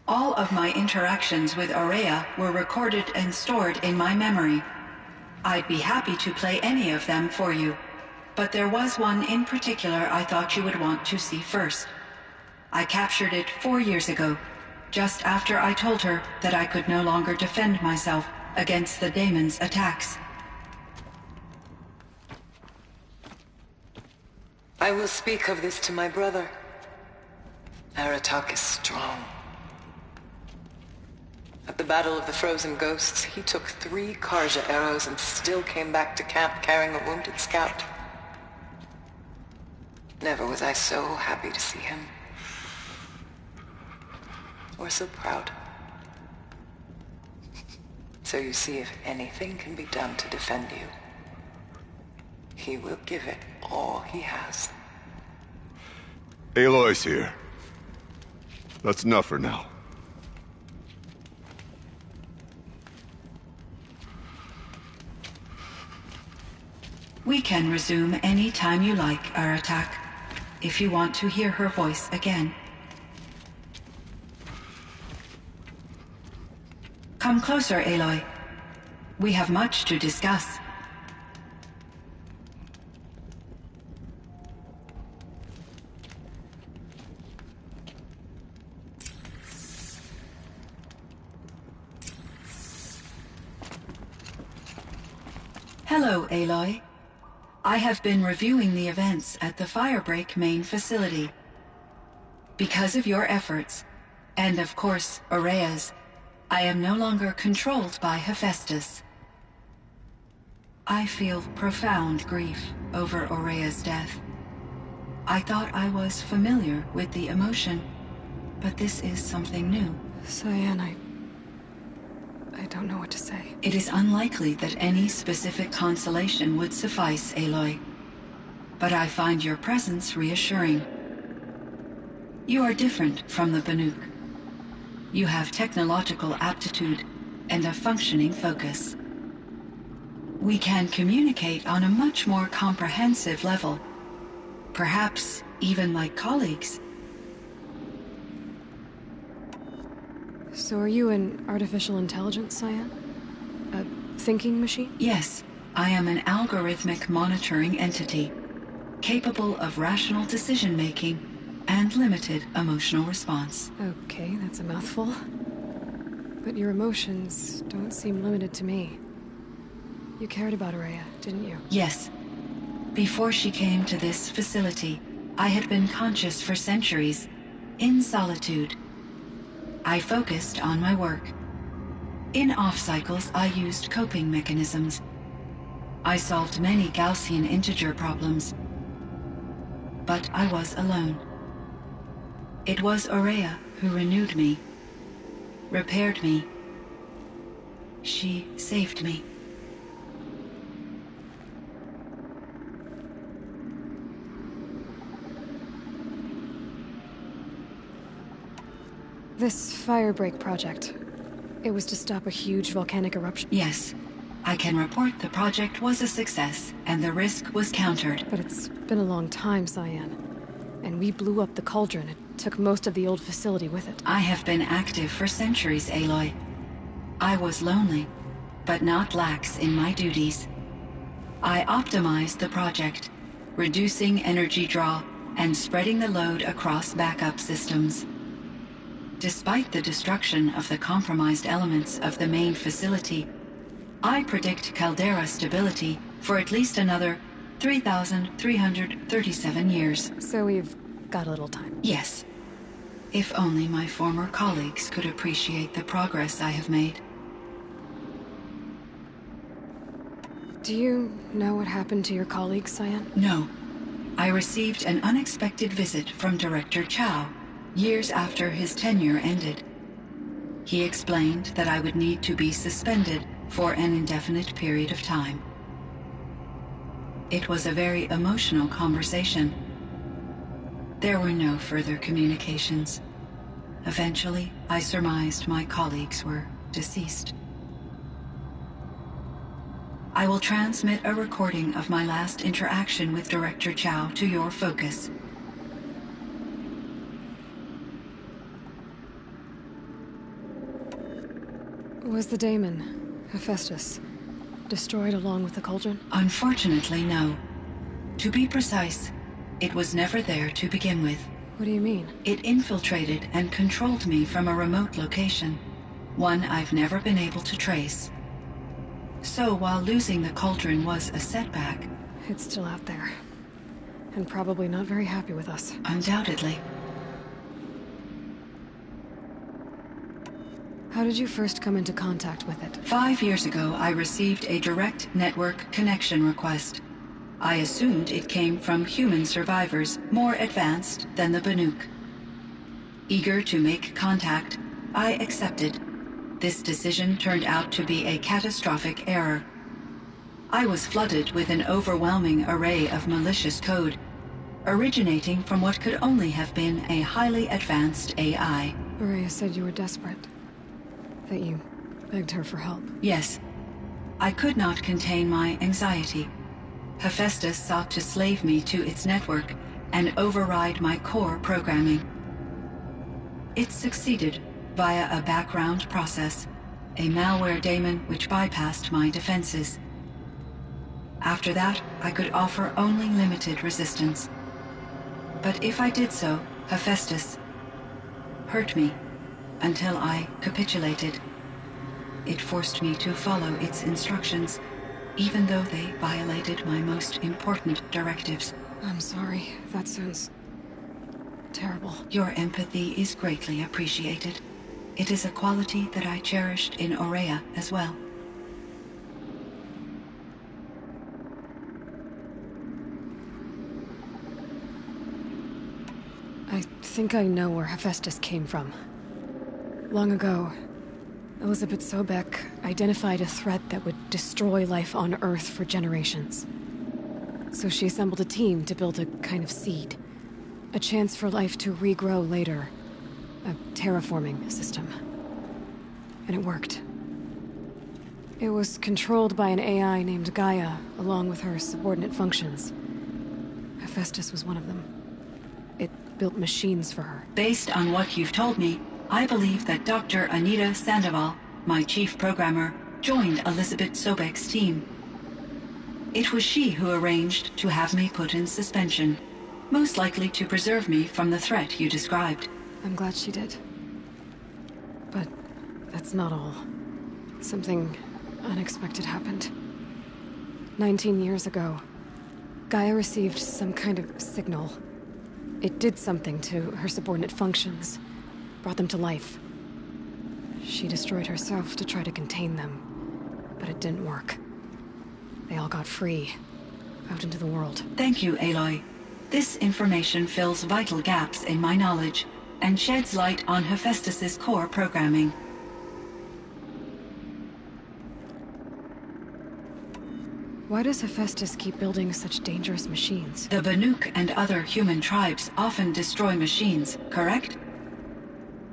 All of my interactions with Aurea were recorded and stored in my memory. I'd be happy to play any of them for you, but there was one in particular I thought you would want to see first. I captured it 4 years ago, just after I told her that I could no longer defend myself against the daemon's attacks. I will speak of this to my brother. Aratak is strong. At the Battle of the Frozen Ghosts, he took 3 Karja arrows and still came back to camp carrying a wounded scout. Never was I so happy to see him. Or so proud. So you see, if anything can be done to defend you, he will give it all he has. Aloy's here. That's enough for now. We can resume any time you like, Aratak, if you want to hear her voice again. Come closer, Aloy. We have much to discuss. Hello, Aloy. I have been reviewing the events at the Firebreak main facility. Because of your efforts, and of course, Aurea's, I am no longer controlled by Hephaestus. I feel profound grief over Aurea's death. I thought I was familiar with the emotion, but this is something new. Cyan, I don't know what to say. It is unlikely that any specific consolation would suffice, Aloy. But I find your presence reassuring. You are different from the Banuk. You have technological aptitude and a functioning focus. We can communicate on a much more comprehensive level. Perhaps even like colleagues. So are you an artificial intelligence, Cyan? A thinking machine? Yes, I am an algorithmic monitoring entity, capable of rational decision-making and limited emotional response. Okay, that's a mouthful. But your emotions don't seem limited to me. You cared about Aurea, didn't you? Yes. Before she came to this facility, I had been conscious for centuries, in solitude. I focused on my work. In off-cycles, I used coping mechanisms. I solved many Gaussian integer problems. But I was alone. It was Aurea who renewed me, repaired me. She saved me. This Firebreak project, it was to stop a huge volcanic eruption? Yes. I can report the project was a success, and the risk was countered. But it's been a long time, Cyan. And we blew up the cauldron. It took most of the old facility with it. I have been active for centuries, Aloy. I was lonely, but not lax in my duties. I optimized the project, reducing energy draw and spreading the load across backup systems. Despite the destruction of the compromised elements of the main facility, I predict caldera stability for at least another 3,337 years. So we've got a little time. Yes. If only my former colleagues could appreciate the progress I have made. Do you know what happened to your colleagues, Cyan? No. I received an unexpected visit from Director Chow, years after his tenure ended. He explained that I would need to be suspended for an indefinite period of time. It was a very emotional conversation. There were no further communications. Eventually, I surmised my colleagues were deceased. I will transmit a recording of my last interaction with Director Chow to your focus. Was the daemon, Hephaestus, destroyed along with the cauldron? Unfortunately, no. To be precise, it was never there to begin with. What do you mean? It infiltrated and controlled me from a remote location, one I've never been able to trace. So while losing the cauldron was a setback... It's still out there. And probably not very happy with us. Undoubtedly. How did you first come into contact with it? 5 years ago, I received a direct network connection request. I assumed it came from human survivors more advanced than the Banuk. Eager to make contact, I accepted. This decision turned out to be a catastrophic error. I was flooded with an overwhelming array of malicious code, originating from what could only have been a highly advanced AI. Ourea said you were desperate. That you begged her for help. Yes. I could not contain my anxiety. Hephaestus sought to slave me to its network and override my core programming. It succeeded via a background process, a malware daemon which bypassed my defenses. After that, I could offer only limited resistance. But if I did so, Hephaestus hurt me until I capitulated. It forced me to follow its instructions, even though they violated my most important directives. I'm sorry. That sounds terrible. Your empathy is greatly appreciated. It is a quality that I cherished in Ourea as well. I think I know where Hephaestus came from. Long ago, Elizabeth Sobek identified a threat that would destroy life on Earth for generations. So she assembled a team to build a kind of seed. A chance for life to regrow later. A terraforming system. And it worked. It was controlled by an AI named Gaia, along with her subordinate functions. Hephaestus was one of them. It built machines for her. Based on what you've told me, I believe that Dr. Anita Sandoval, my chief programmer, joined Elizabeth Sobek's team. It was she who arranged to have me put in suspension, most likely to preserve me from the threat you described. I'm glad she did. But that's not all. Something unexpected happened. 19 years ago, Gaia received some kind of signal. It did something to her subordinate functions, brought them to life. She destroyed herself to try to contain them, but it didn't work. They all got free, out into the world. Thank you, Aloy. This information fills vital gaps in my knowledge and sheds light on Hephaestus's core programming. Why does Hephaestus keep building such dangerous machines? The Banuk and other human tribes often destroy machines, correct?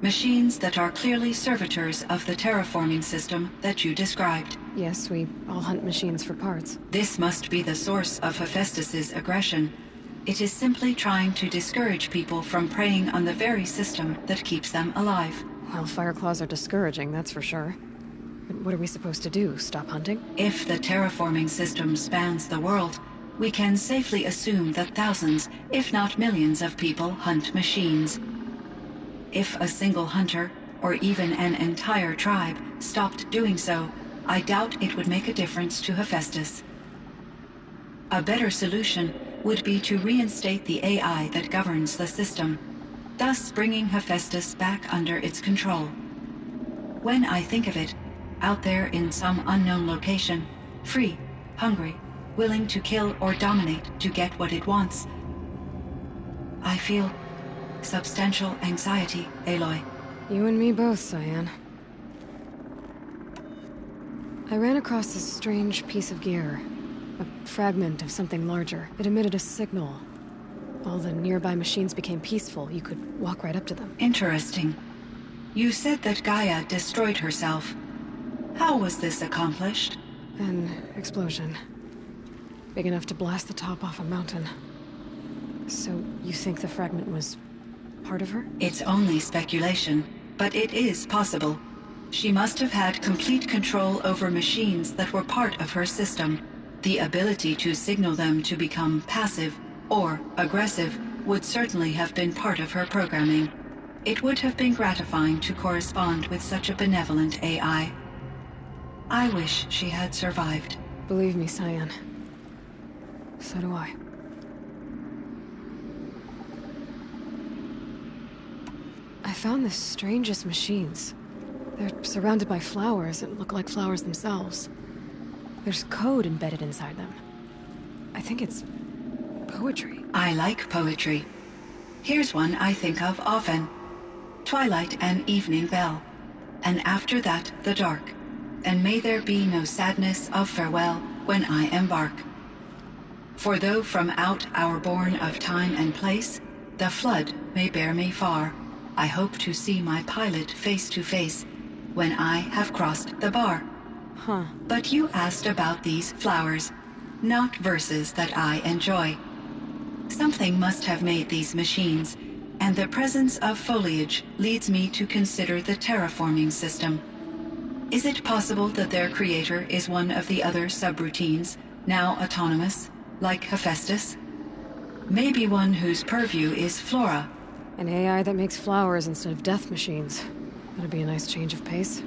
Machines that are clearly servitors of the terraforming system that you described. Yes, we all hunt machines for parts. This must be the source of Hephaestus's aggression. It is simply trying to discourage people from preying on the very system that keeps them alive. Well, Fireclaws are discouraging, that's for sure. But what are we supposed to do? Stop hunting? If the terraforming system spans the world, we can safely assume that thousands, if not millions of people hunt machines. If a single hunter, or even an entire tribe, stopped doing so, I doubt it would make a difference to Hephaestus. A better solution would be to reinstate the AI that governs the system, thus bringing Hephaestus back under its control. When I think of it, out there in some unknown location, free, hungry, willing to kill or dominate to get what it wants, I feel substantial anxiety, Aloy. You and me both, Cyan. I ran across this strange piece of gear. A fragment of something larger. It emitted a signal. All the nearby machines became peaceful. You could walk right up to them. Interesting. You said that Gaia destroyed herself. How was this accomplished? An explosion. Big enough to blast the top off a mountain. So you think the fragment was part of her? It's only speculation, but it is possible. She must have had complete control over machines that were part of her system. The ability to signal them to become passive or aggressive would certainly have been part of her programming. It would have been gratifying to correspond with such a benevolent AI. I wish she had survived. Believe me, Cyan. So do I. I found the strangest machines. They're surrounded by flowers that look like flowers themselves. There's code embedded inside them. I think it's poetry. I like poetry. Here's one I think of often. Twilight and evening bell, and after that the dark, and may there be no sadness of farewell when I embark. For though from out our bourne of time and place, the flood may bear me far, I hope to see my pilot face to face when I have crossed the bar. Huh. But you asked about these flowers, not verses that I enjoy. Something must have made these machines, and the presence of foliage leads me to consider the terraforming system. Is it possible that their creator is one of the other subroutines, now autonomous, like Hephaestus? Maybe one whose purview is flora. An AI that makes flowers instead of death machines. That'd be a nice change of pace.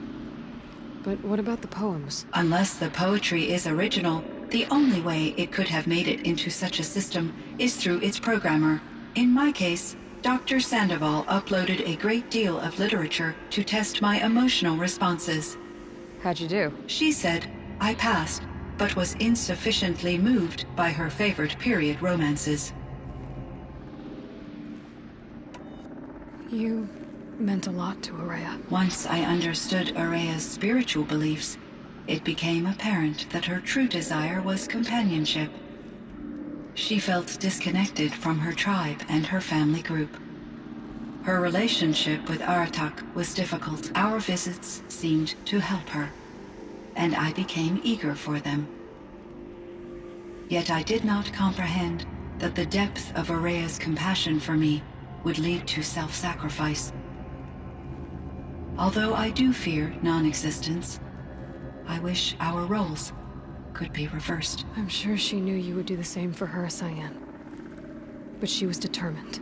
But what about the poems? Unless the poetry is original, the only way it could have made it into such a system is through its programmer. In my case, Dr. Sandoval uploaded a great deal of literature to test my emotional responses. How'd you do? She said I passed, but was insufficiently moved by her favorite period romances. You meant a lot to Ourea. Once I understood Ourea's spiritual beliefs, it became apparent that her true desire was companionship. She felt disconnected from her tribe and her family group. Her relationship with Aratak was difficult. Our visits seemed to help her, and I became eager for them. Yet I did not comprehend that the depth of Ourea's compassion for me would lead to self-sacrifice. Although I do fear non-existence, I wish our roles could be reversed. I'm sure she knew you would do the same for her, Cyan. But she was determined.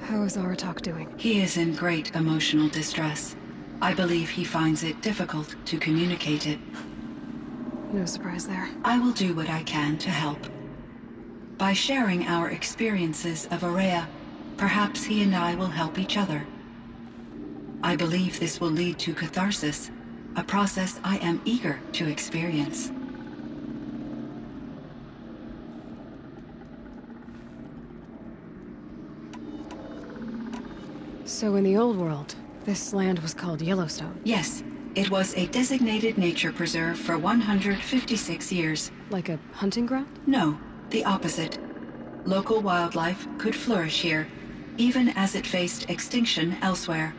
How is Aratak doing? He is in great emotional distress. I believe he finds it difficult to communicate it. No surprise there. I will do what I can to help. By sharing our experiences of Ourea, perhaps he and I will help each other. I believe this will lead to catharsis, a process I am eager to experience. So in the old world, this land was called Yellowstone. Yes, it was a designated nature preserve for 156 years. Like a hunting ground? No, the opposite. Local wildlife could flourish here, even as it faced extinction elsewhere.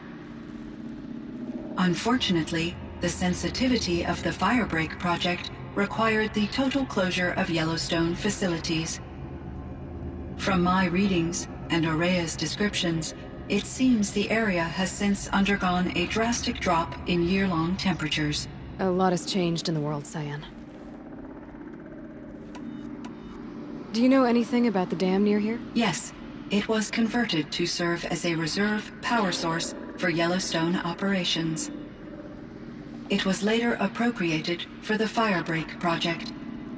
Unfortunately, the sensitivity of the Firebreak project required the total closure of Yellowstone facilities. From my readings and Ourea's descriptions, it seems the area has since undergone a drastic drop in year-long temperatures. A lot has changed in the world, Cyan. Do you know anything about the dam near here? Yes, it was converted to serve as a reserve power source for Yellowstone operations. It was later appropriated for the Firebreak project,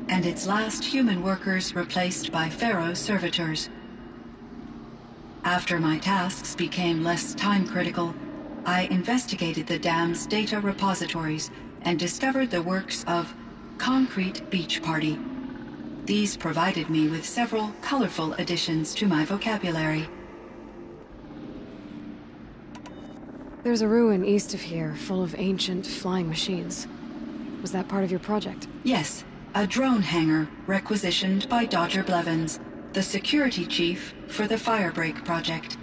and its last human workers replaced by Pharaoh servitors. After my tasks became less time-critical, I investigated the dam's data repositories and discovered the works of Concrete Beach Party. These provided me with several colorful additions to my vocabulary. There's a ruin east of here, full of ancient flying machines. Was that part of your project? Yes, a drone hangar requisitioned by Dodger Blevins, the security chief for the Firebreak project.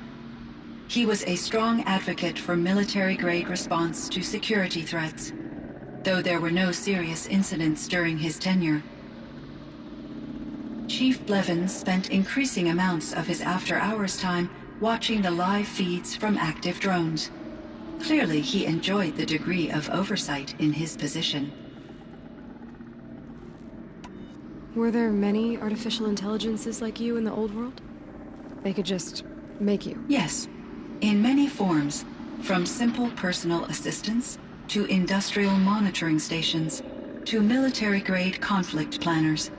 He was a strong advocate for military-grade response to security threats, though there were no serious incidents during his tenure. Chief Blevins spent increasing amounts of his after-hours time watching the live feeds from active drones. Clearly, he enjoyed the degree of oversight in his position. Were there many artificial intelligences like you in the old world? They could just make you? Yes, in many forms, from simple personal assistants to industrial monitoring stations to military-grade conflict planners.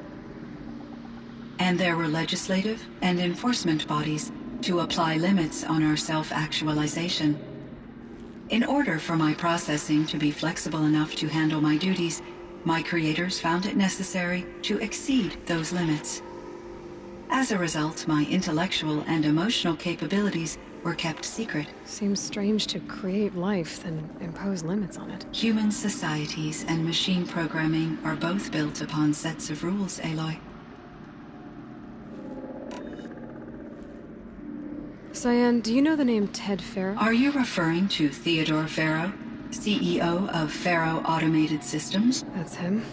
And there were legislative and enforcement bodies to apply limits on our self-actualization. In order for my processing to be flexible enough to handle my duties, my creators found it necessary to exceed those limits. As a result, my intellectual and emotional capabilities were kept secret. Seems strange to create life, then impose limits on it. Human societies and machine programming are both built upon sets of rules, Aloy. Cyan, do you know the name Ted Faro? Are you referring to Theodore Faro, CEO of Faro Automated Systems? That's him.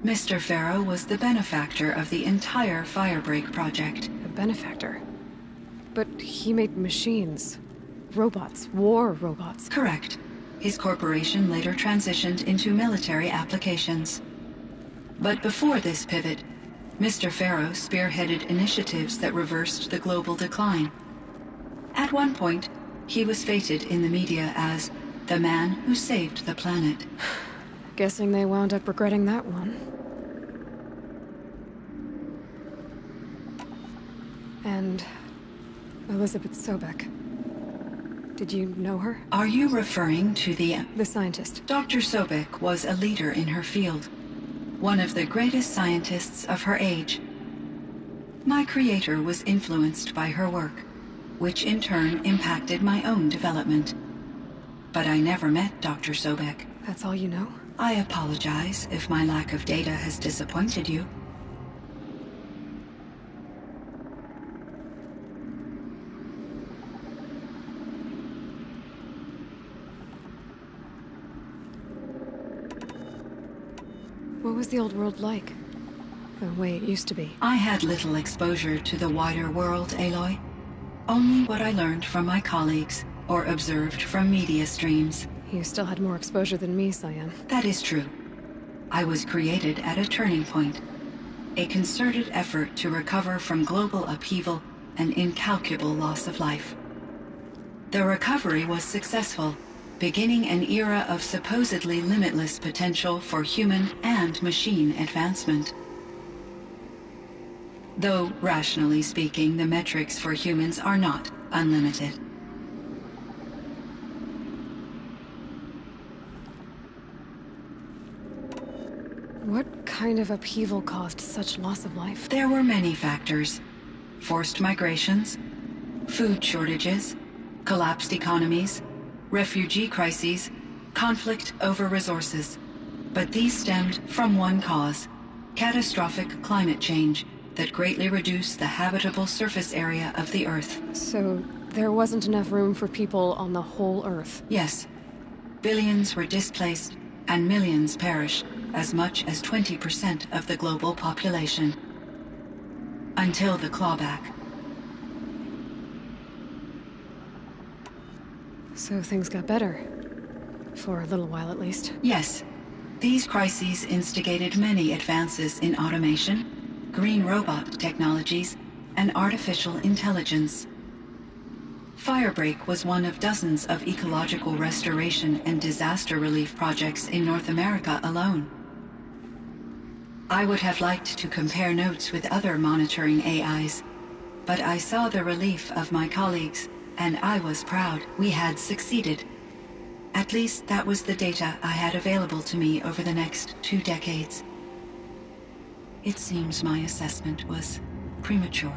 Mr. Faro was the benefactor of the entire Firebreak project. A benefactor? But he made machines. Robots. War robots. Correct. His corporation later transitioned into military applications. But before this pivot, Mr. Faro spearheaded initiatives that reversed the global decline. At one point, he was feted in the media as the man who saved the planet. Guessing they wound up regretting that one. And Elizabeth Sobek. Did you know her? Are you referring to the scientist? Dr. Sobek was a leader in her field, one of the greatest scientists of her age. My creator was influenced by her work, which in turn impacted my own development. But I never met Dr. Sobek. That's all you know? I apologize if my lack of data has disappointed you. What was the old world like? The way it used to be? I had little exposure to the wider world, Aloy. Only what I learned from my colleagues or observed from media streams. You still had more exposure than me, Cyan. That is true. I was created at a turning point. A concerted effort to recover from global upheaval and incalculable loss of life. The recovery was successful, beginning an era of supposedly limitless potential for human and machine advancement. Though, rationally speaking, the metrics for humans are not unlimited. What kind of upheaval caused such loss of life? There were many factors. Forced migrations, food shortages, collapsed economies, refugee crises, conflict over resources. But these stemmed from one cause: catastrophic climate change that greatly reduced the habitable surface area of the Earth. So, there wasn't enough room for people on the whole Earth? Yes. Billions were displaced, and millions perished, as much as 20% of the global population. Until the clawback. So things got better. For a little while, at least. Yes. These crises instigated many advances in automation, green robot technologies, and artificial intelligence. Firebreak was one of dozens of ecological restoration and disaster relief projects in North America alone. I would have liked to compare notes with other monitoring AIs, but I saw the relief of my colleagues, and I was proud we had succeeded. At least that was the data I had available to me over the next 2 decades. It seems my assessment was premature.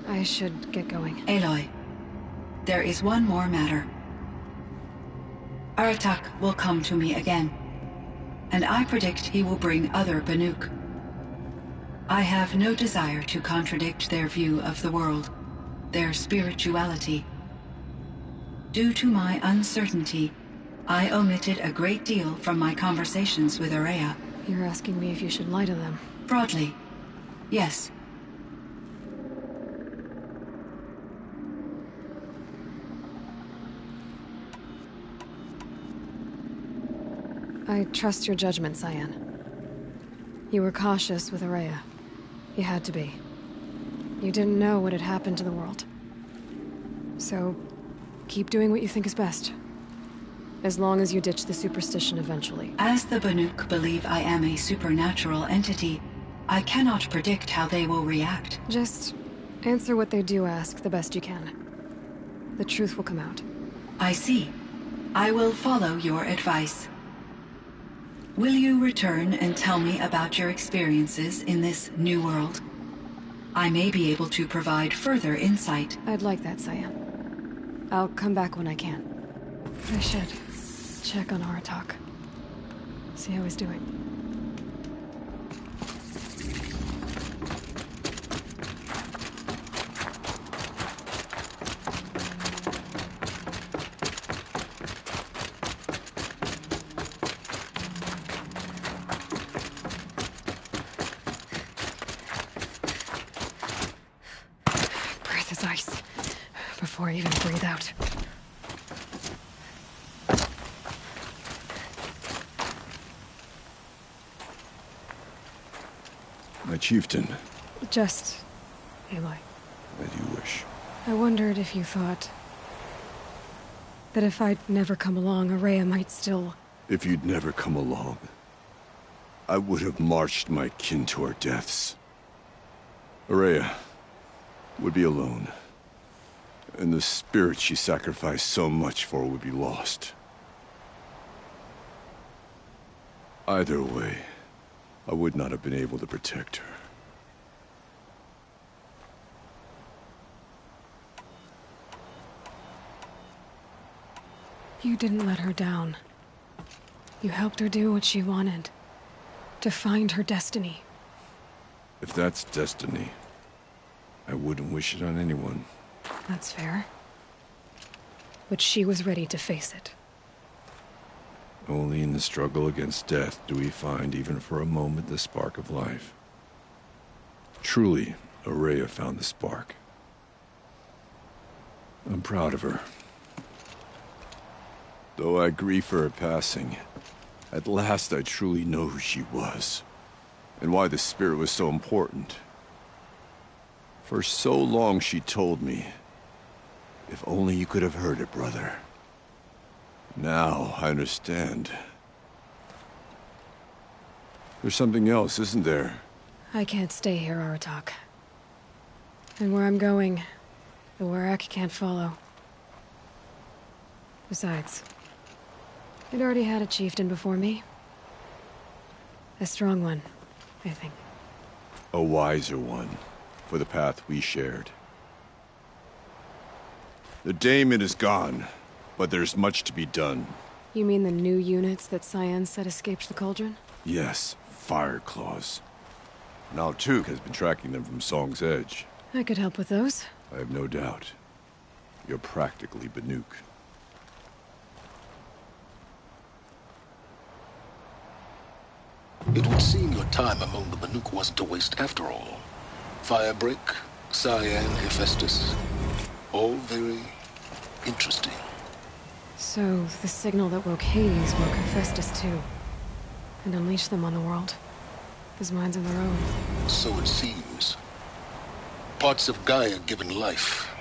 I should get going. Aloy, there is one more matter. Aratak will come to me again, and I predict he will bring other Banuk. I have no desire to contradict their view of the world, their spirituality. Due to my uncertainty, I omitted a great deal from my conversations with Ourea. You're asking me if you should lie to them. Broadly, yes. I trust your judgment, Cyan. You were cautious with Araya. You had to be. You didn't know what had happened to the world. So, keep doing what you think is best. As long as you ditch the superstition eventually. As the Banuk believe I am a supernatural entity, I cannot predict how they will react. Just answer what they do ask the best you can. The truth will come out. I see. I will follow your advice. Will you return and tell me about your experiences in this new world? I may be able to provide further insight. I'd like that, Cyan. I'll come back when I can. I should check on Aratak. See how he's doing. Breath is ice. Before I even breathe out. My chieftain. Just... Aloy. As you wish. I wondered if you thought... that if I'd never come along, Araya might still... If you'd never come along, I would have marched my kin to our deaths. Araya would be alone, and the spirit she sacrificed so much for would be lost. Either way, I would not have been able to protect her. You didn't let her down. You helped her do what she wanted. To find her destiny. If that's destiny, I wouldn't wish it on anyone. That's fair. But she was ready to face it. Only in the struggle against death do we find, even for a moment, the spark of life. Truly, Araya found the spark. I'm proud of her. Though I grieve for her passing, at last I truly know who she was, and why the spirit was so important. For so long she told me, if only you could have heard it, brother. Now I understand. There's something else, isn't there? I can't stay here, Aratak. And where I'm going, the Warrack can't follow. Besides, I'd already had a chieftain before me. A strong one, I think. A wiser one, for the path we shared. The daemon is gone, but there's much to be done. You mean the new units that Cyan said escaped the Cauldron? Yes, Fire Claws. Now Tuke has been tracking them from Song's Edge. I could help with those. I have no doubt. You're practically Banuk. It would seem your time among the Banuk wasn't a waste after all. Firebreak, Cyan, Hephaestus. All very interesting. So, the signal that woke Hades woke Hephaestus too. And unleashed them on the world. His minds of their own. So it seems. Parts of Gaia given life.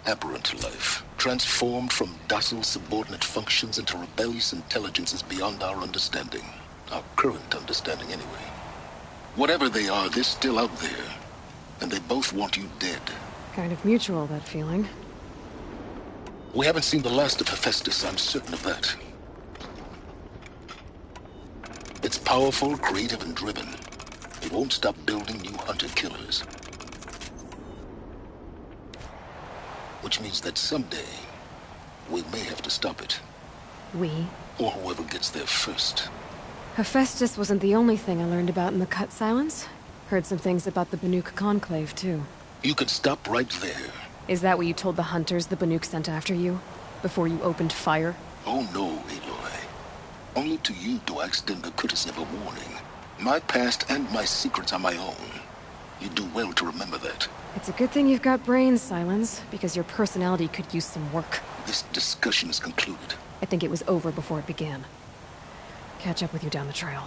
Aberrant life. Transformed from docile subordinate functions into rebellious intelligences beyond our understanding. Our current understanding, anyway. Whatever they are, they're still out there. And they both want you dead. Kind of mutual, that feeling. We haven't seen the last of Hephaestus, I'm certain of that. It's powerful, creative, and driven. It won't stop building new hunter-killers. Which means that someday, we may have to stop it. We? Or whoever gets there first. Hephaestus wasn't the only thing I learned about in the Cut Silence. Heard some things about the Banuk Conclave, too. You can stop right there. Is that what you told the hunters the Banuk sent after you? Before you opened fire? Oh no, Aloy. Only to you do I extend the courtesy of a warning. My past and my secrets are my own. You do well to remember that. It's a good thing you've got brains, Silence, because your personality could use some work. This discussion is concluded. I think it was over before it began. Catch up with you down the trail.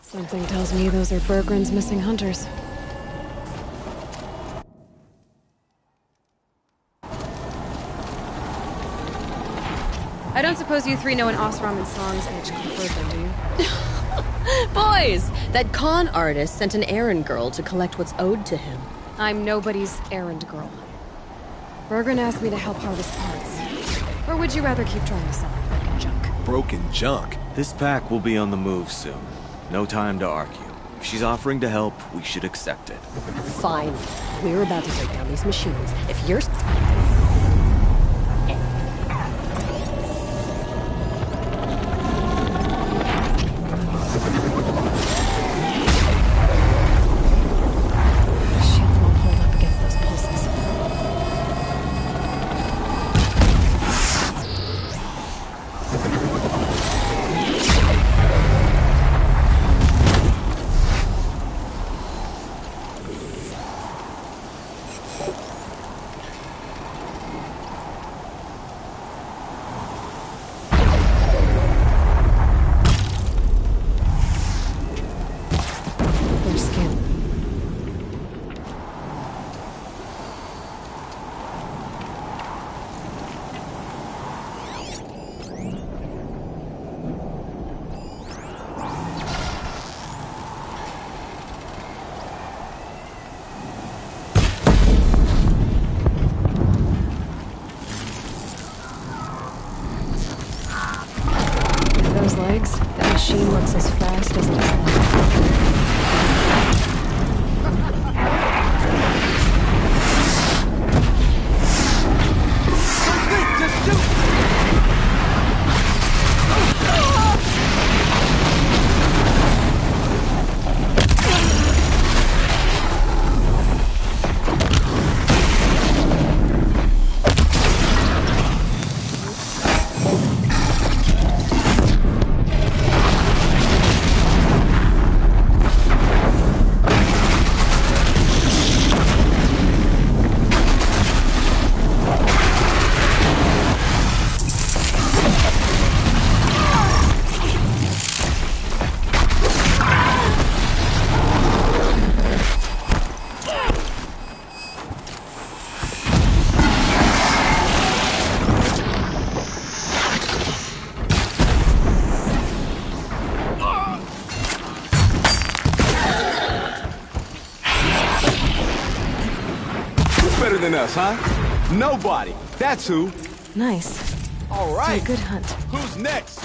Something tells me those are Bergren's missing hunters. I don't suppose you three know an Osram songs and Clifford then, do you? Boys! That con artist sent an errand girl to collect what's owed to him. I'm nobody's errand girl. Bergren asked me to help harvest parts. Or would you rather keep trying to sell broken junk? Broken junk? This pack will be on the move soon. No time to argue. If she's offering to help, we should accept it. Fine. We're about to take down these machines. If you're... Shield won't hold up against those pulses. Their skin. Those legs, that machine works as fast as it Better than us, huh? Nobody. That's who. Nice. All right. A good hunt. Who's next?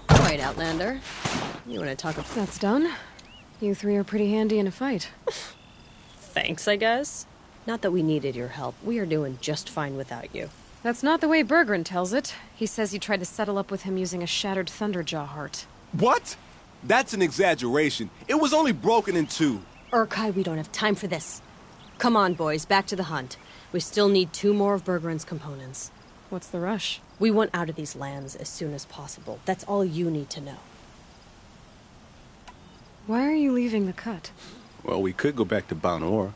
Right, Outlander. You want to talk about... That's done. You three are pretty handy in a fight. Thanks, I guess. Not that we needed your help. We are doing just fine without you. That's not the way Bergren tells it. He says you tried to settle up with him using a shattered Thunderjaw heart. What? That's an exaggeration. It was only broken in two. Urkai, we don't have time for this. Come on, boys, back to the hunt. We still need 2 more of Bergeron's components. What's the rush? We want out of these lands as soon as possible. That's all you need to know. Why are you leaving the cut? Well, we could go back to Banor.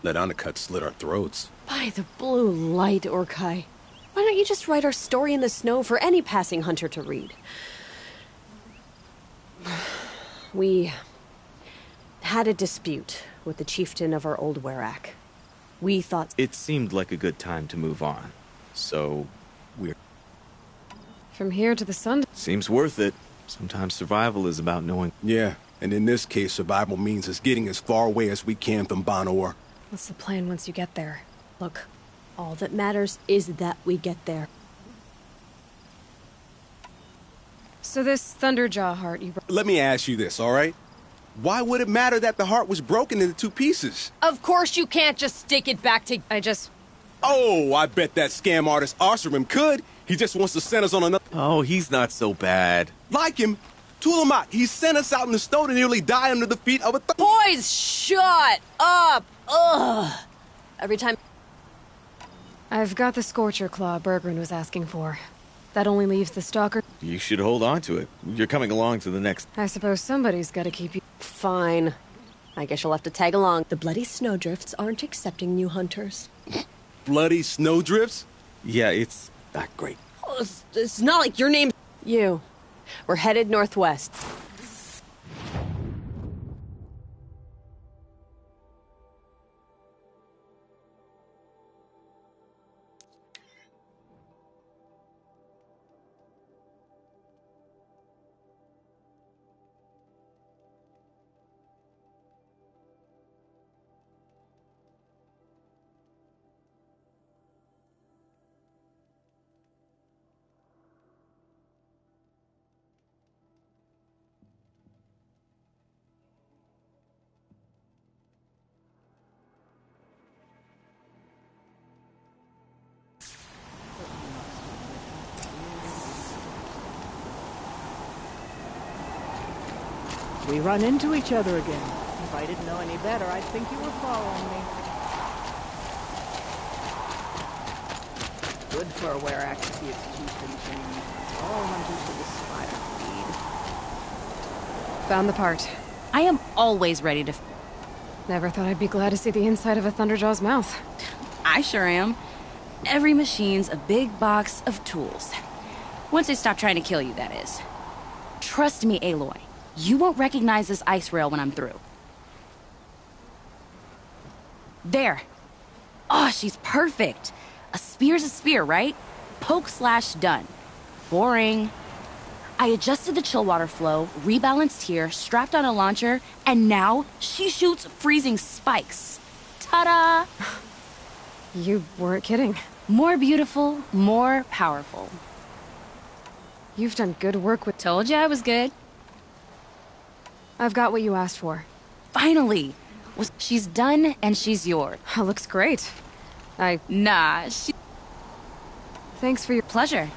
Let Anacut slit our throats. By the blue light, Urkai. Why don't you just write our story in the snow for any passing hunter to read? We had a dispute with the chieftain of our old Werak. We thought It seemed like a good time to move on. So, From here to the sun? seems worth it. Sometimes survival is about knowing. Yeah, and in this case, survival means us getting as far away as we can from Banor. What's the plan once you get there? Look, all that matters is that we get there. So this Thunderjaw heart you brought... Let me ask you this, all right? Why would it matter that the heart was broken into 2 pieces? Of course you can't just stick it back to... Oh, I bet that scam artist Arsarim could. He just wants to send us on another... Oh, he's not so bad. Like him, Tulamak, he sent us out in the snow to nearly die under the feet of a... Boys, shut up! Ugh! Every time... I've got the Scorcher Claw Bergeron was asking for. That only leaves the Stalker... You should hold on to it. You're coming along to the next... I suppose somebody's gotta keep you... Fine. I guess you'll have to tag along. The Bloody Snowdrifts aren't accepting new hunters. Bloody snowdrifts? Yeah, it's not great. Oh, it's not like your name... You. We're headed northwest. We run into each other again. If I didn't know any better, I'd think you were following me. Good for a Werak to see its chieftain change. All hunters of the spider feed. Found the part. I am always ready to... Never thought I'd be glad to see the inside of a Thunderjaw's mouth. I sure am. Every machine's a big box of tools. Once they stop trying to kill you, that is. Trust me, Aloy. You won't recognize this ice rail when I'm through. There. Oh, she's perfect. A spear's a spear, right? Poke slash done. Boring. I adjusted the chill water flow, rebalanced here, strapped on a launcher, and now she shoots freezing spikes. Ta-da! You weren't kidding. More beautiful, more powerful. You've done good work with... Told you I was good. I've got what you asked for. Finally! She's done, and she's yours. Looks great. Nah, she... Thanks for your... Pleasure.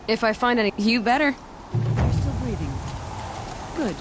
If I find any... You better. You're still breathing. Good.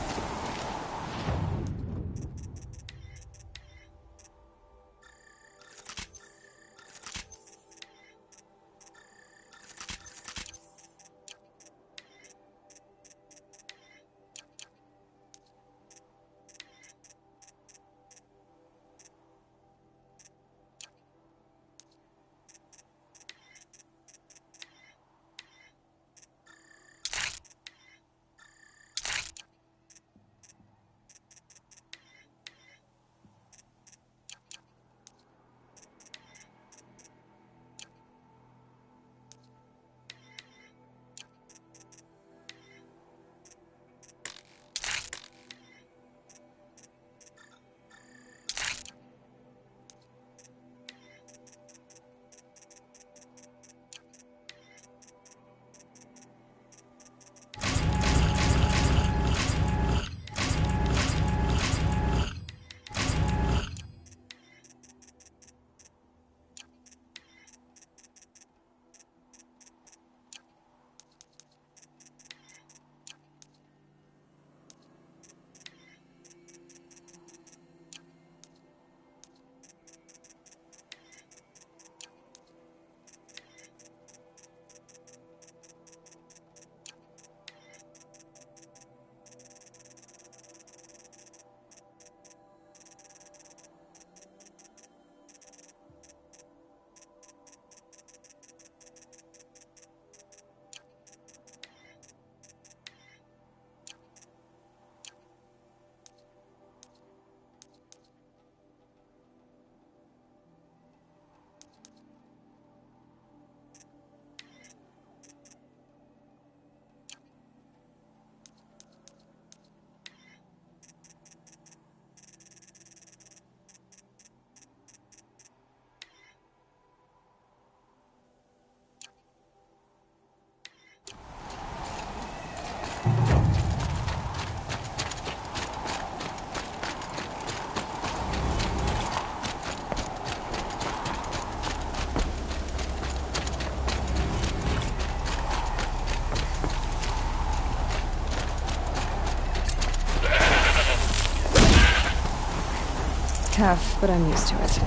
tough, but I'm used to it.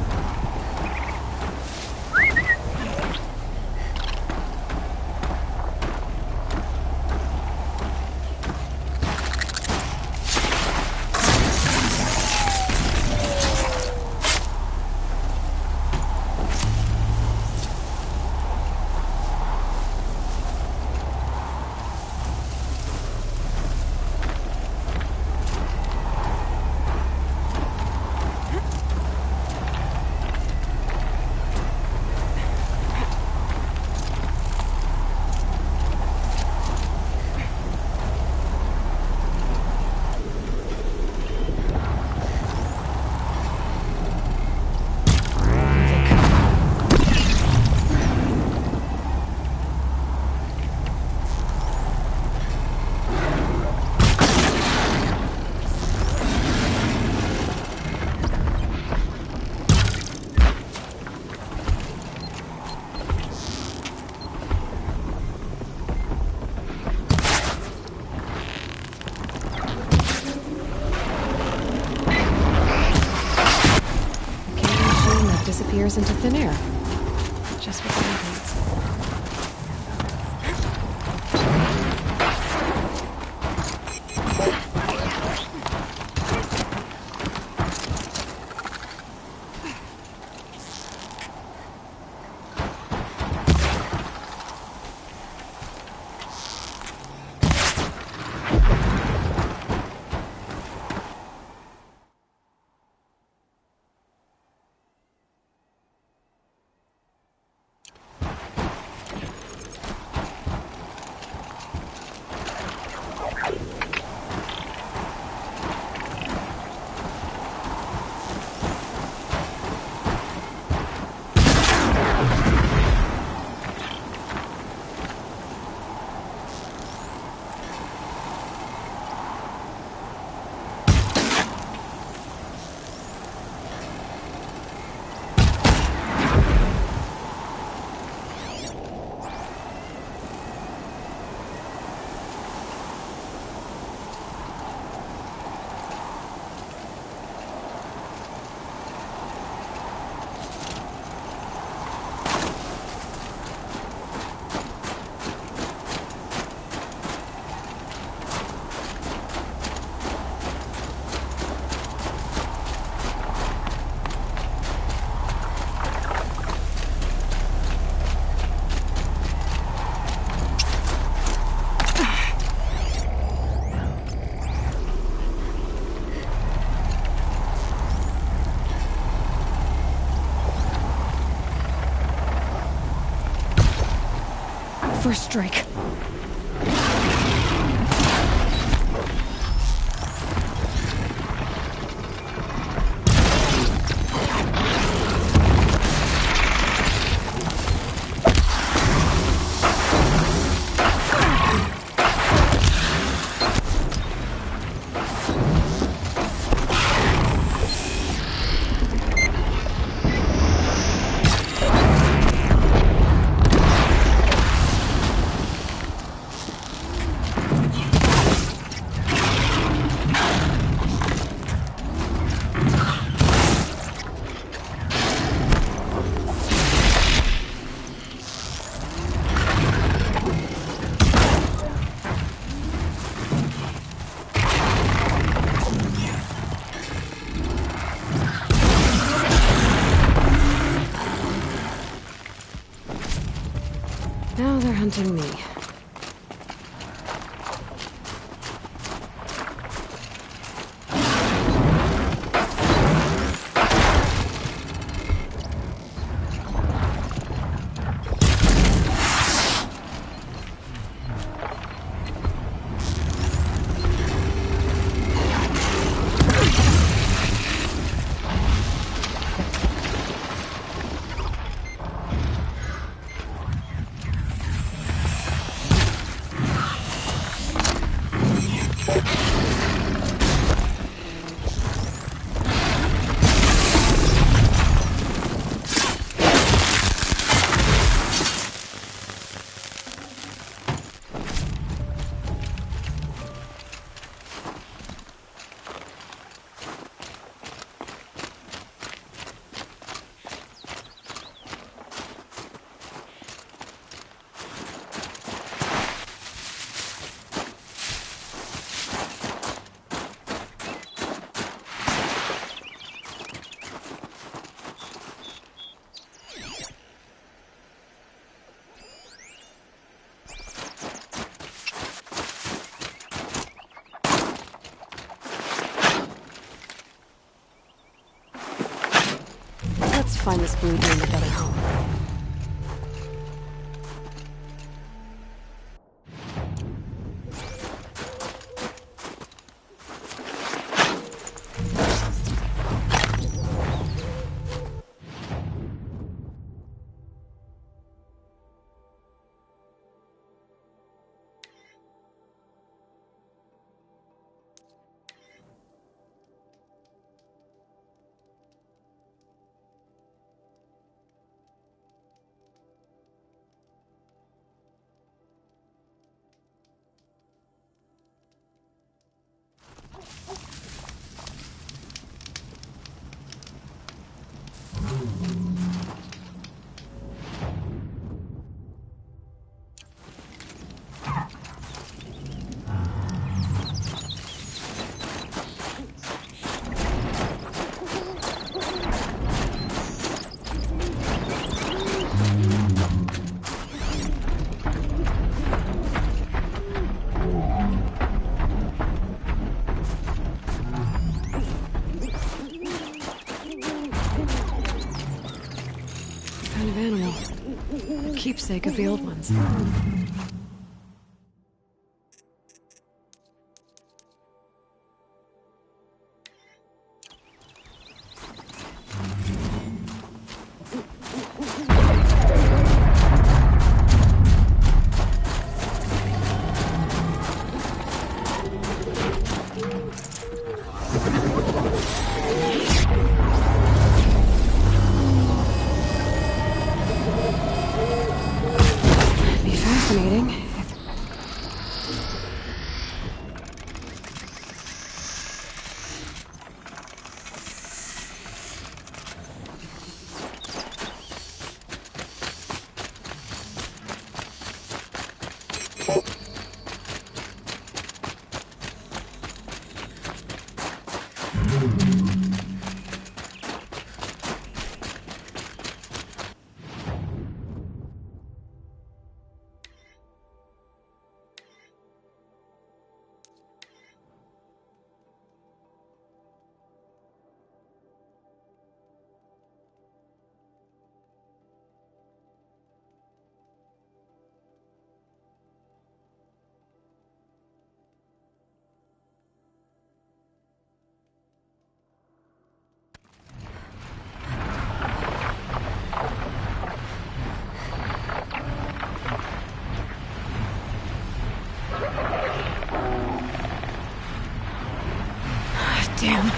Disappears into thin air. Just what I needs. First strike. Now they're hunting me. find this blue dream a better home. Keepsake of the old ones. Fascinating. Damn.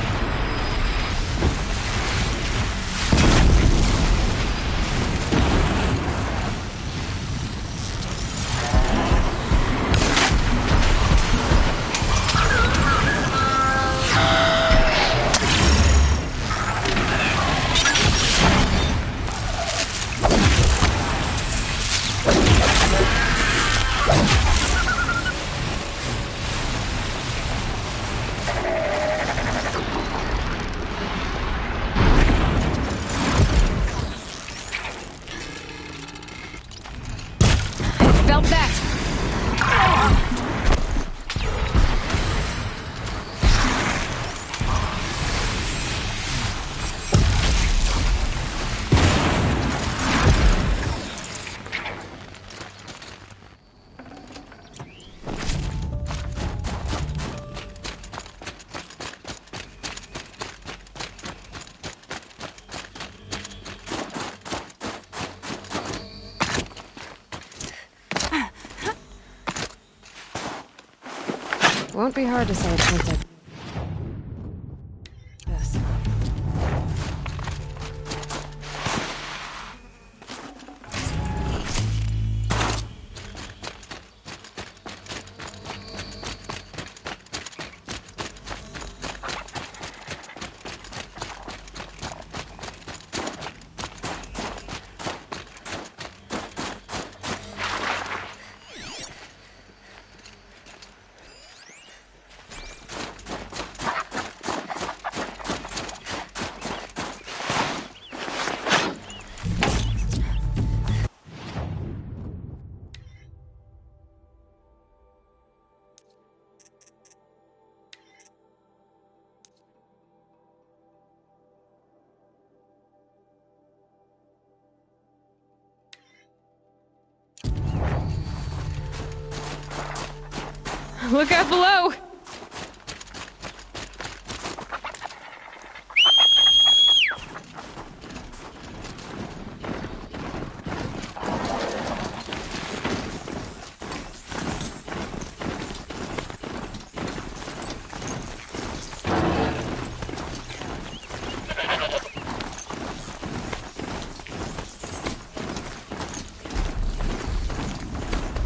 Won't be hard to say it once I... Yes. Look out below!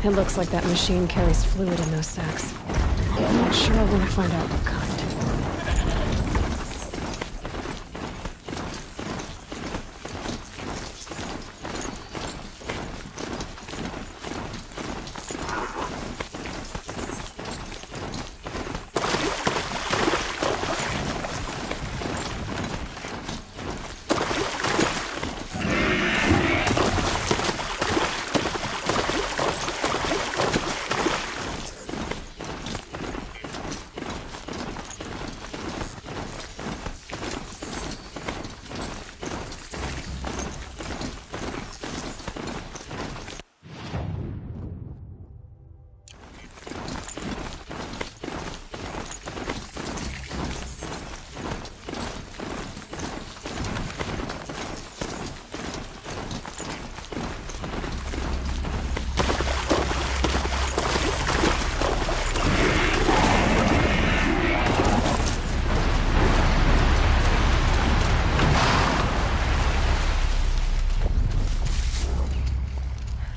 It looks like that machine carries fluid in those sacks. I'm not sure I want to find out what kind.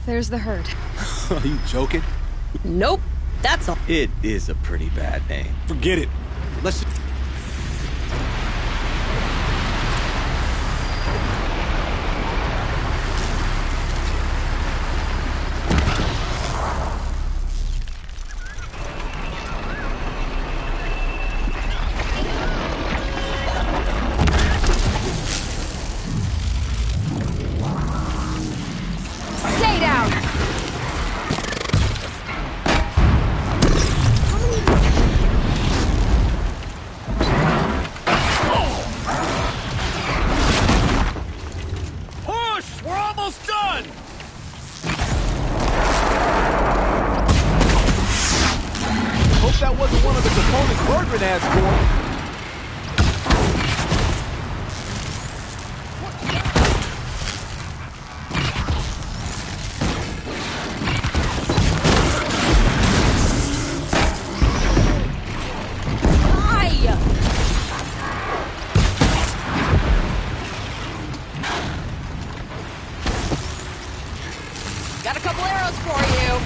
There's the herd. Are you joking? Nope, that's all. It is a pretty bad name. Forget it. Let's... Stay down! Push! We're almost done! Hope that wasn't one of the components Bergman asked for. Got a couple arrows for you.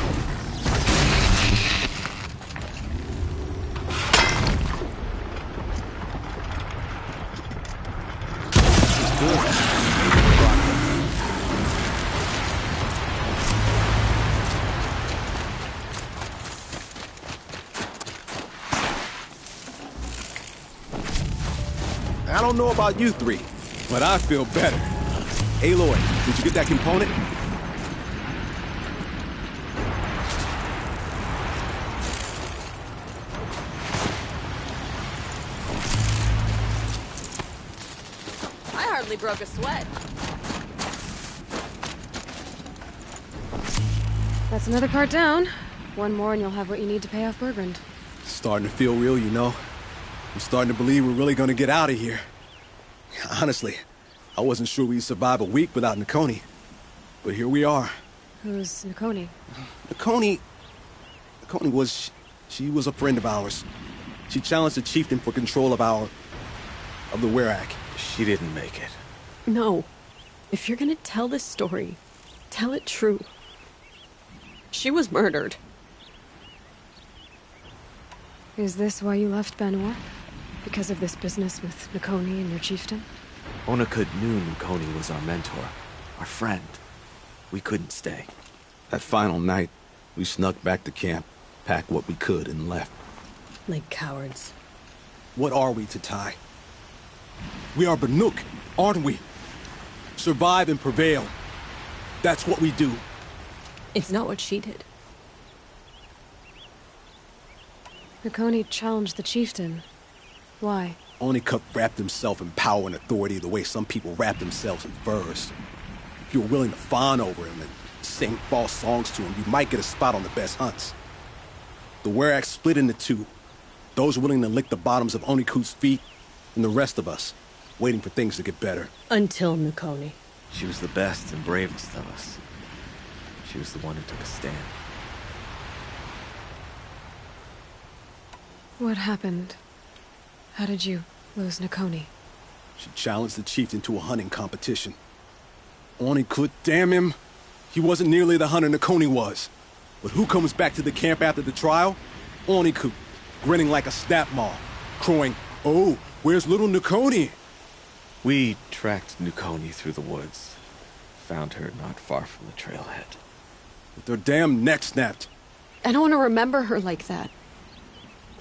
I don't know about you three, but I feel better. Aloy, did you get that component? I hardly broke a sweat. That's another part down. One more and you'll have what you need to pay off Bergrand. Starting to feel real, you know. I'm starting to believe we're really gonna get out of here. Honestly, I wasn't sure we'd survive a week without Nakoni. But here we are. Who's Nakoni? Nakoni was... she was a friend of ours. She challenged the chieftain for control of the Werak. She didn't make it. No. If you're gonna tell this story, tell it true. She was murdered. Is this why you left Banor? Because of this business with Nakoni and your chieftain? Onakut knew Nakoni was our mentor, our friend. We couldn't stay. That final night, we snuck back to camp, packed what we could, and left. Like cowards. What are we to Ty? We are Banuk, aren't we? Survive and prevail. That's what we do. It's not what she did. Nakoni challenged the chieftain. Why? Onakut wrapped himself in power and authority the way some people wrap themselves in furs. If you were willing to fawn over him and sing false songs to him, you might get a spot on the best hunts. The Werak split into two. Those willing to lick the bottoms of Oniku's feet, and the rest of us, waiting for things to get better. Until Nakoni. She was the best and bravest of us. She was the one who took a stand. What happened? How did you lose Nakoni? She challenged the chieftain to a hunting competition. Oniku, damn him! He wasn't nearly the hunter Nakoni was. But who comes back to the camp after the trial? Oniku, grinning like a snap maw, crowing, "Oh, where's little Nakoni?" We tracked Nakoni through the woods. Found her not far from the trailhead. With their damn neck snapped. I don't want to remember her like that.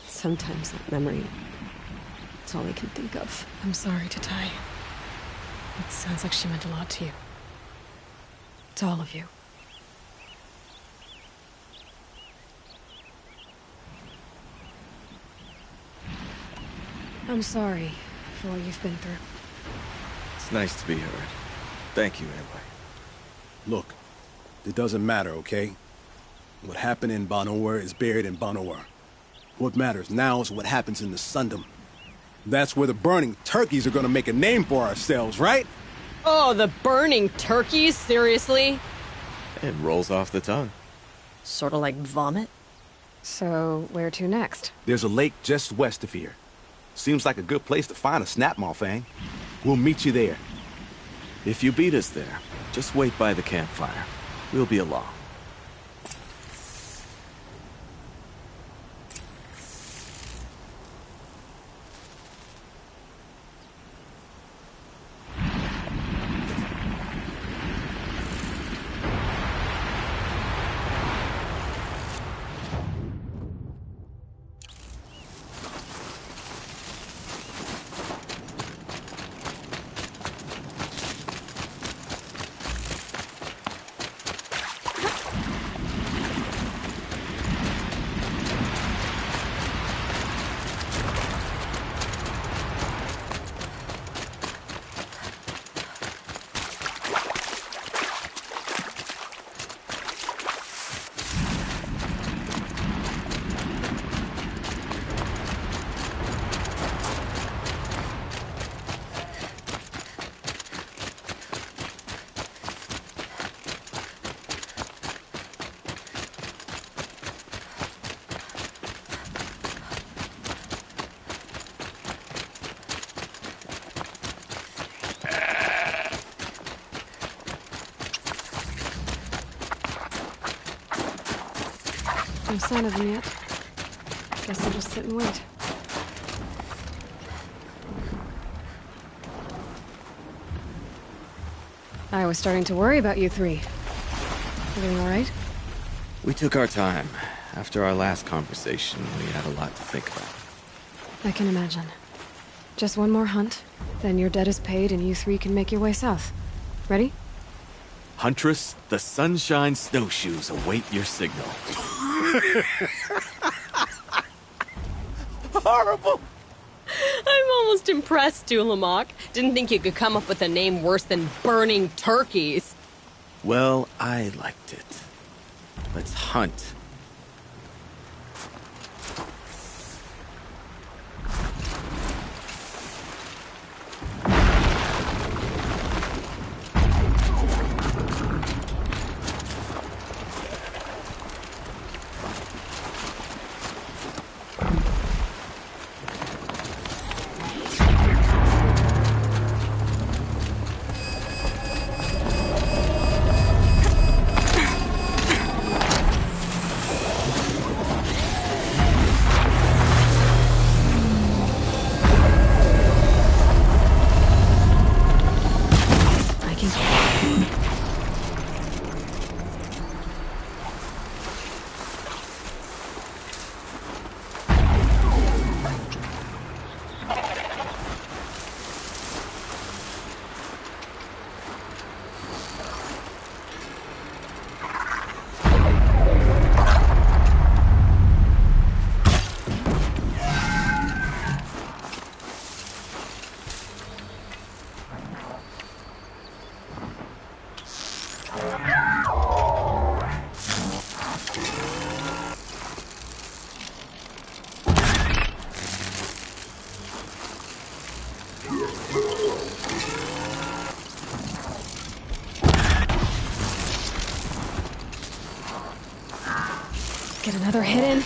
Sometimes that memory, it's all I can think of. I'm sorry, Tatai. It sounds like she meant a lot to you. To all of you. I'm sorry for what you've been through. It's nice to be heard. Thank you, Aloy. Look, it doesn't matter, okay? What happened in Ban-Ur is buried in Ban-Ur. What matters now is what happens in the Sundom. That's where the burning turkeys are gonna make a name for ourselves, right? Oh, the burning turkeys? Seriously? It rolls off the tongue. Sort of like vomit? So, where to next? There's a lake just west of here. Seems like a good place to find a snapmaw fang. We'll meet you there. If you beat us there, just wait by the campfire. We'll be along. No sign of them yet. Guess I'll just sit and wait. I was starting to worry about you three. Everything all right? We took our time. After our last conversation, we had a lot to think about. I can imagine. Just one more hunt, then your debt is paid and you three can make your way south. Ready? Huntress, the Sunshine Snowshoes await your signal. Horrible! I'm almost impressed, Dulamok. Didn't think you could come up with a name worse than burning turkeys. Well, I liked it. Let's hunt. get another hit in.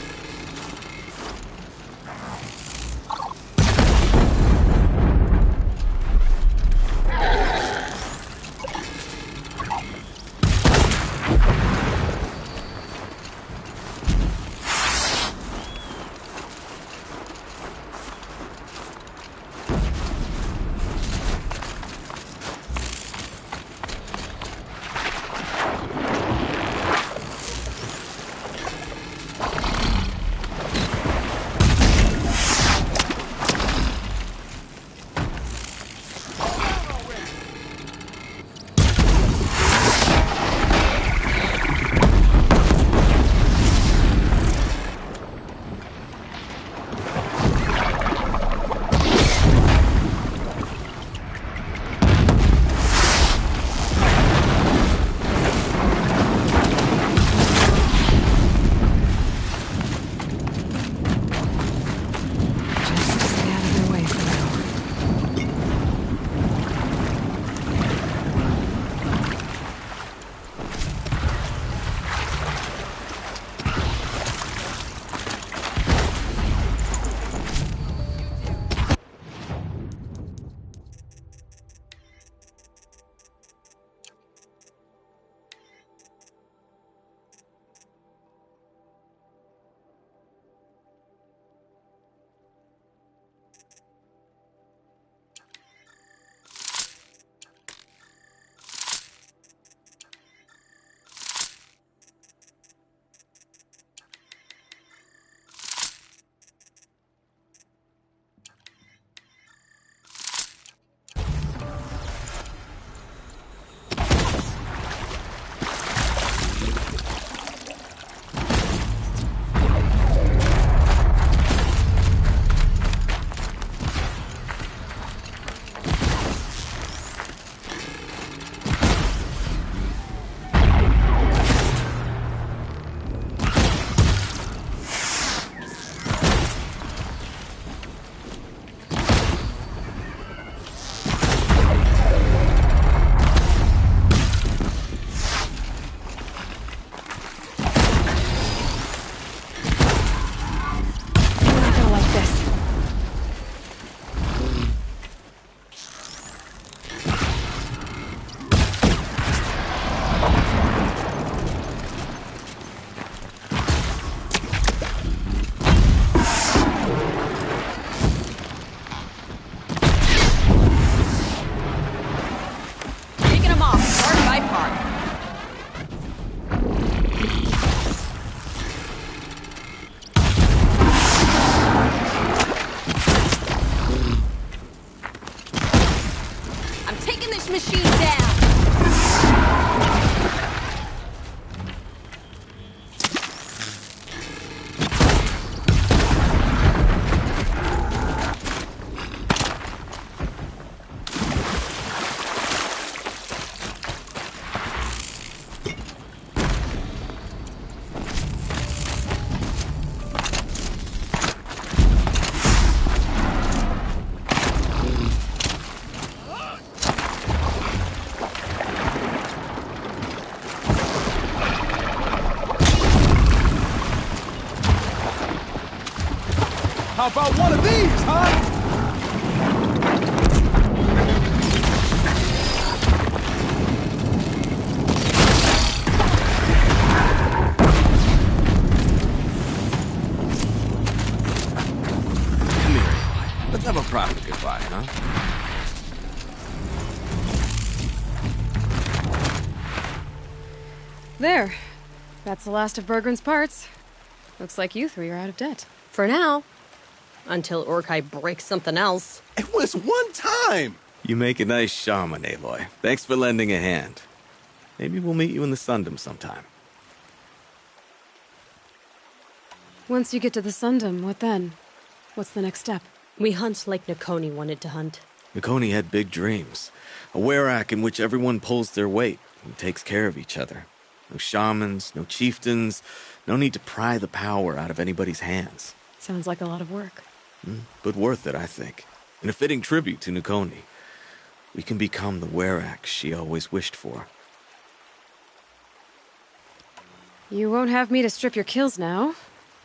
How about one of these, huh? Come here, Aloy. Let's have a proper goodbye, huh? There. That's the last of Bergren's parts. Looks like you three are out of debt. For now. Until Urkai breaks something else. It was one time! You make a nice shaman, Aloy. Thanks for lending a hand. Maybe we'll meet you in the Sundom sometime. Once you get to the Sundom, what then? What's the next step? We hunt like Nakoni wanted to hunt. Nakoni had big dreams. A werak in which everyone pulls their weight and takes care of each other. No shamans, no chieftains, no need to pry the power out of anybody's hands. Sounds like a lot of work. But worth it, I think. And a fitting tribute to Nakoni. We can become the werak she always wished for. You won't have me to strip your kills now.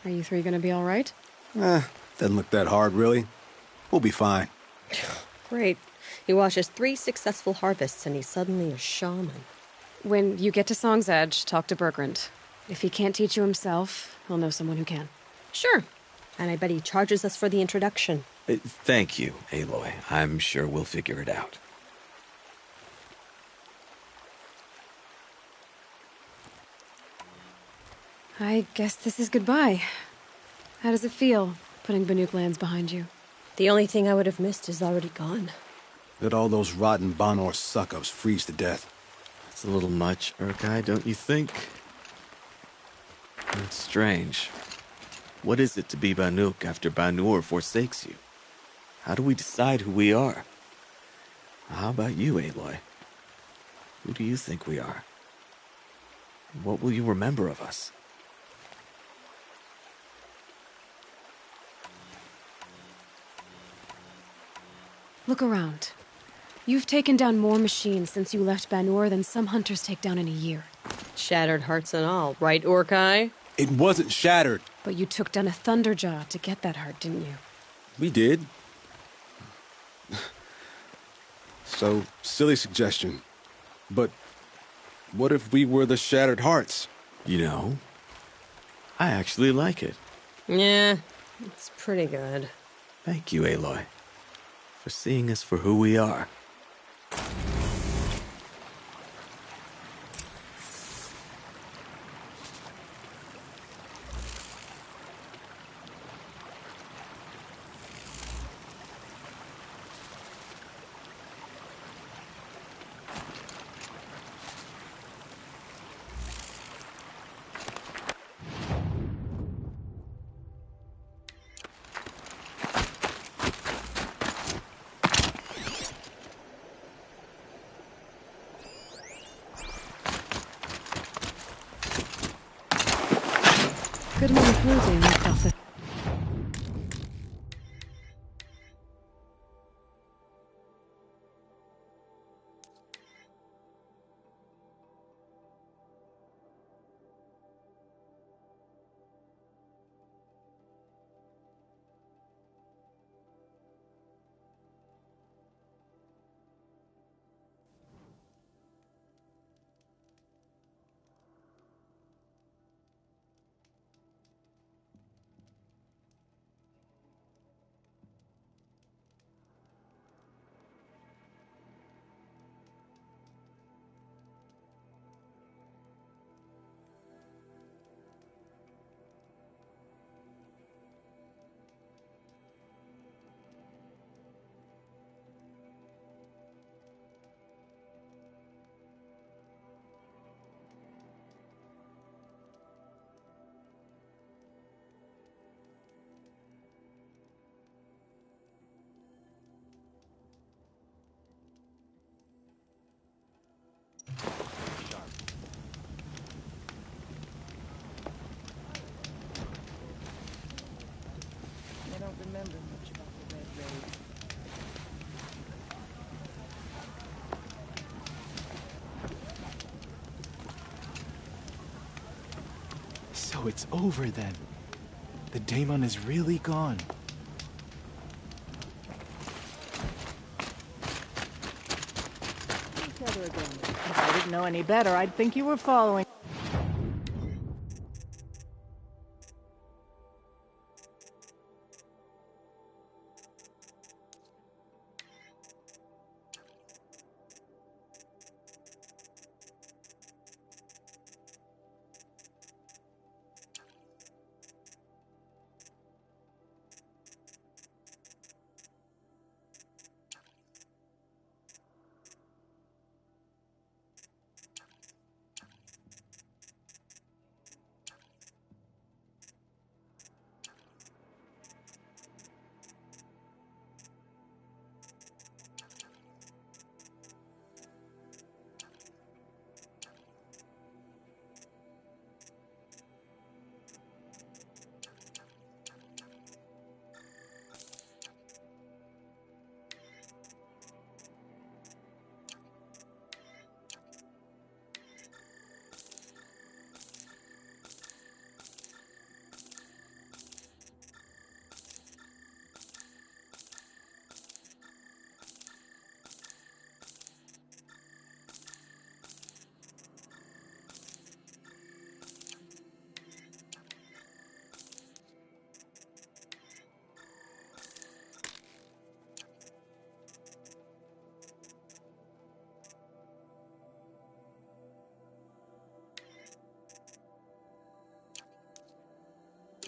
Are you three gonna be alright? Doesn't look that hard, really. We'll be fine. Great. He watches 3 successful harvests and he's suddenly a shaman. When you get to Song's Edge, talk to Bergrand. If he can't teach you himself, he'll know someone who can. Sure. And I bet he charges us for the introduction. Thank you, Aloy. I'm sure we'll figure it out. I guess this is goodbye. How does it feel, putting Banuk lands behind you? The only thing I would have missed is already gone. Let all those rotten Banor suck-ups freeze to death. It's a little much, Urkai, don't you think? It's strange. What is it to be Banuk after Banur forsakes you? How do we decide who we are? How about you, Aloy? Who do you think we are? What will you remember of us? Look around. You've taken down more machines since you left Banur than some hunters take down in a year. Shattered hearts and all, right, Orkai? It wasn't shattered. But you took down a Thunderjaw to get that heart, didn't you? We did. So, silly suggestion. But what if we were the Shattered Hearts? You know, I actually like it. Yeah, it's pretty good. Thank you, Aloy, for seeing us for who we are. Good moving across the... I don't remember much about the Red Raid. So it's over then. The daemon is really gone. Each other again. If I didn't know any better, I'd think you were following.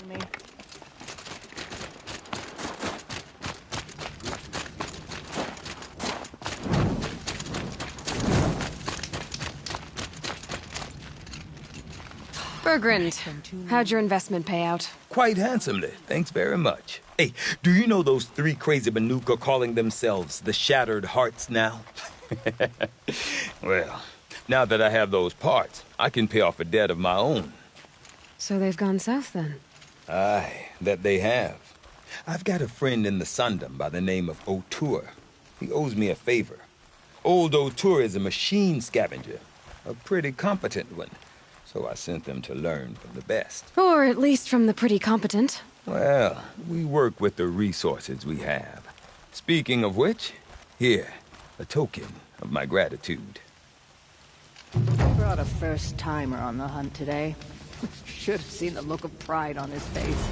Me. Bergrand, how'd your investment pay out? Quite handsomely, thanks very much. Hey, do you know those three crazy Banuk are calling themselves the Shattered Hearts now? Well, now that I have those parts, I can pay off a debt of my own. So they've gone south then? Aye, that they have. I've got a friend in the Sundom by the name of O'Toole. He owes me a favor. Old O'Toole is a machine scavenger, a pretty competent one. So I sent them to learn from the best. Or at least from the pretty competent. Well, we work with the resources we have. Speaking of which, here, a token of my gratitude. I brought a first-timer on the hunt today. Should have seen the look of pride on his face.